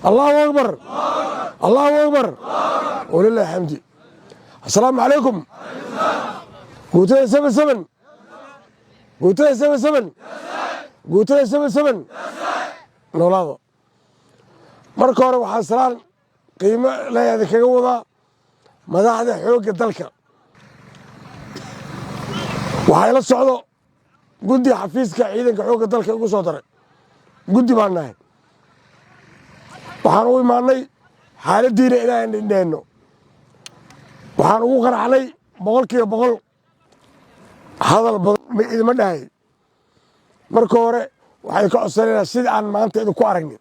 الله أكبر الله أكبر ولله الحمد. السلام عليكم. قوتي 77 قوتي 77 قوتي 77 نولاado marka hore waxaa salaan qiimo leeyahay kaga wada madaxda xoogga dalka waxay la socdo guddi xafiiska ciidanka xoogga dalka ugu soo daray guddi baan nahay waxaan u imaanay xaaladiina inaan dhindheenno waxaan ugu qanacnay boqolkiiba boqol hadal badan idima dhahay marka hore waxay ka codsanayna sida aan maanta idinku aragnay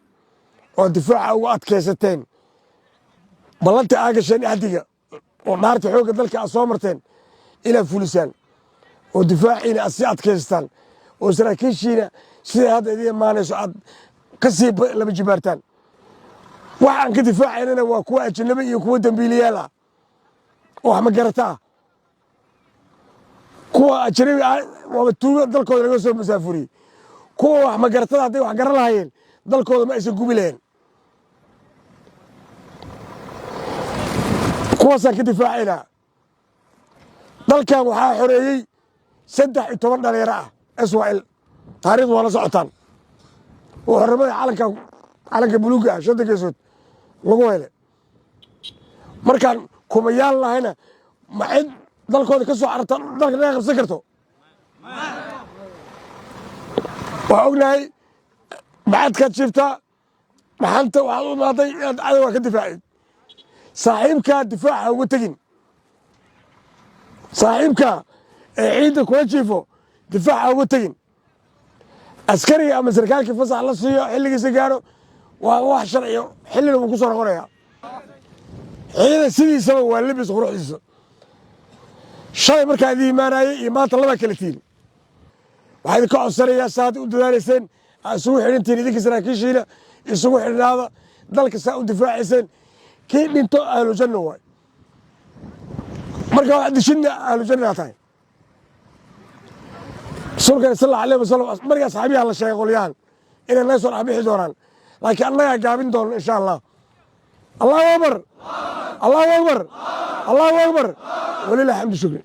oo difaaca uga adkaysateen ballantii aa gasheen axdiga oo dhaarta xoogga dalka aad soo marteen inaad fulisaan oo difaaciina aad sii adkaysataan oo saraakiishiina siday hadda idin imaanayso aad ka sii laba jibaartaan waxaan ka difaacaynana waa kuwa ajnabi iyo kuwa dambiiliyaal ah oo wax ma garataa kuwa ajnabi ah waaba tuugo dalkooda laga soo masaafuriyey kuwa wax ma garatada hadday wax garan lahaayeen dalkooda ma aysan gubi lahayn kuwaasaan ka difaacaynaa dalkan waxaa xoreeyey 13 dhalinyaro ah Israel taariikhdu waa la socotaan oo xornimada calanka buluuga ah shanta geesood lagu helay markaan kumayaan lahayna ma cid dalkooda ka soo cararta dalka naga qabsan karto waa ognahay maxaadkaad jiiftaa maxanta waxaad u imaaday inaad cadowga ka difaacid saaxiibkaa difaaca uga tegin saaxiibkaa ee ciidda kula jiifo difaaca uga tegin askariga ama sarkaalkii fasax la siiyo xilligiisa gaadho waa wax sharciyo xillina wuu ku soo noqonayaa ciidan sidiisaba waa lebis quruxdiisa shalay markaa idin imaanayay iyo maanta labaa kala tihin waxaa idinka codsanayaa saaad u dadaalayseen aa isugu xidhantihin idinka saraakiishiina isugu xidhnaada dalka saa u difaacayseen kii dhinto ahlujanna waay marka wax dishinna ahlujanna tahay rasuulkana sal allahu alayh wasalam markii asxaabiyaha la sheegay qolyahan inay naga soo dhexbixi doonaan laakiin annagaa gaabin doono insha allah allahu akbar allahu akbar allahu akbar walilah xamdu shukri